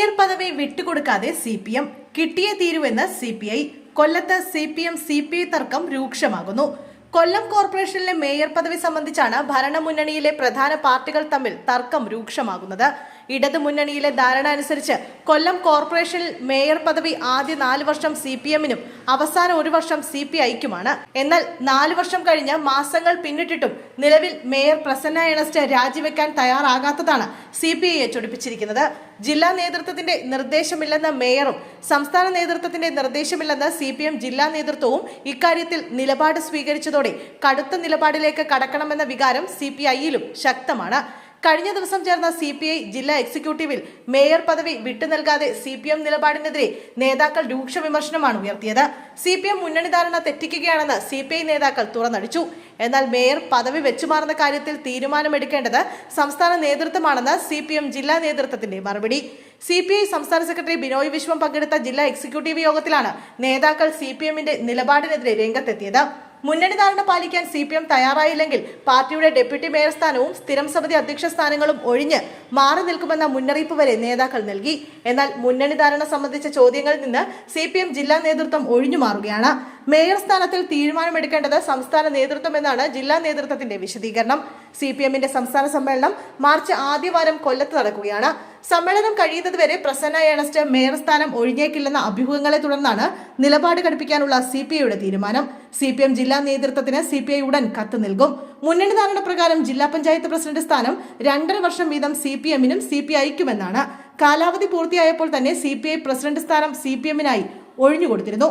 Mayor പദവി വിട്ടുകൊടുക്കാതെ CPM കിട്ടിയേ തീരുവെന്ന് CPI. കൊല്ലത്ത് CPM CPI തർക്കം രൂക്ഷമാകുന്നു. കൊല്ലം കോർപ്പറേഷനിലെ മേയർ പദവി സംബന്ധിച്ചാണ് ഭരണമുന്നണിയിലെ പ്രധാന പാർട്ടികൾ തമ്മിൽ തർക്കം രൂക്ഷമാകുന്നത്. ഇടതു മുന്നണിയിലെ ധാരണ അനുസരിച്ച് കൊല്ലം കോർപ്പറേഷനിൽ മേയർ പദവി ആദ്യ 4 വർഷം CPM-നും അവസാന 1 വർഷം CPI-ക്കുമാണ്. എന്നാൽ 4 വർഷം കഴിഞ്ഞ് മാസങ്ങൾ പിന്നിട്ടിട്ടും നിലവിൽ മേയർ പ്രസന്ന ഏണസ്റ്റ് രാജിവെക്കാൻ തയ്യാറാകാത്തതാണ് CPI-യെ ചൊടിപ്പിച്ചിരിക്കുന്നത്. ജില്ലാ നേതൃത്വത്തിന്റെ നിർദ്ദേശമില്ലെന്ന മേയറും സംസ്ഥാന നേതൃത്വത്തിന്റെ നിർദ്ദേശമില്ലെന്ന് CPM ജില്ലാ നേതൃത്വവും ഇക്കാര്യത്തിൽ നിലപാട് സ്വീകരിച്ചതോടെ കടുത്ത നിലപാടിലേക്ക് കടക്കണമെന്ന വികാരം CPI-യിലും ശക്തമാണ്. കഴിഞ്ഞ ദിവസം ചേർന്ന CPI ജില്ലാ എക്സിക്യൂട്ടീവിൽ മേയർ പദവി വിട്ടു നൽകാതെ CPM നിലപാടിനെതിരെ നേതാക്കൾ രൂക്ഷ വിമർശനമാണ് ഉയർത്തിയത്. CPM മുന്നണി ധാരണ തെറ്റിക്കുകയാണെന്ന് CPI നേതാക്കൾ തുറന്നടിച്ചു. എന്നാൽ മേയർ പദവി വെച്ചുമാറുന്ന കാര്യത്തിൽ തീരുമാനമെടുക്കേണ്ടത് സംസ്ഥാന നേതൃത്വമാണെന്ന് CPM ജില്ലാ നേതൃത്വത്തിന്റെ മറുപടി. CPI സംസ്ഥാന സെക്രട്ടറി ബിനോയ് വിശ്വം പങ്കെടുത്ത ജില്ലാ എക്സിക്യൂട്ടീവ് യോഗത്തിലാണ് നേതാക്കൾ CPM-ന്റെ നിലപാടിനെതിരെ രംഗത്തെത്തിയത്. മുന്നണി ധാരണ പാലിക്കാൻ CPM തയ്യാറായില്ലെങ്കിൽ പാർട്ടിയുടെ ഡെപ്യൂട്ടി മേയർ സ്ഥാനവും സ്ഥിരം സമിതി അധ്യക്ഷ സ്ഥാനങ്ങളും ഒഴിഞ്ഞ് മാറി നിൽക്കുമെന്ന മുന്നറിയിപ്പ് വരെ നേതാക്കൾ നൽകി. എന്നാൽ മുന്നണി ധാരണ സംബന്ധിച്ച ചോദ്യങ്ങളിൽ നിന്ന് CPM ജില്ലാ നേതൃത്വം ഒഴിഞ്ഞു മാറുകയാണ്. മേയർ സ്ഥാനത്തിൽ തീരുമാനമെടുക്കേണ്ടത് സംസ്ഥാന നേതൃത്വം എന്നാണ് ജില്ലാ നേതൃത്വത്തിന്റെ വിശദീകരണം. CPM-ന്റെ സംസ്ഥാന സമ്മേളനം മാർച്ച് ആദ്യവാരം കൊല്ലത്ത് നടക്കുകയാണ്. സമ്മേളനം കഴിയുന്നതുവരെ പ്രസന്ന ഏണസ്റ്റ് മേയർ സ്ഥാനം ഒഴിഞ്ഞേക്കില്ലെന്ന അഭ്യൂഹങ്ങളെ തുടർന്നാണ് നിലപാട് കടുപ്പിക്കാനുള്ള CPI-യുടെ തീരുമാനം. CPM ജില്ലാ നേതൃത്വത്തിന് CPI ഉടൻ കത്ത് നൽകും. മുന്നണി ധാരണ പ്രകാരം ജില്ലാ പഞ്ചായത്ത് പ്രസിഡന്റ് സ്ഥാനം 2.5 വർഷം വീതം CPM-നും CPI-ക്കുമെന്നാണ്. കാലാവധി പൂർത്തിയായപ്പോൾ തന്നെ CPI പ്രസിഡന്റ് സ്ഥാനം CPM-നായി ഒഴിഞ്ഞുകൊടുത്തിരുന്നു.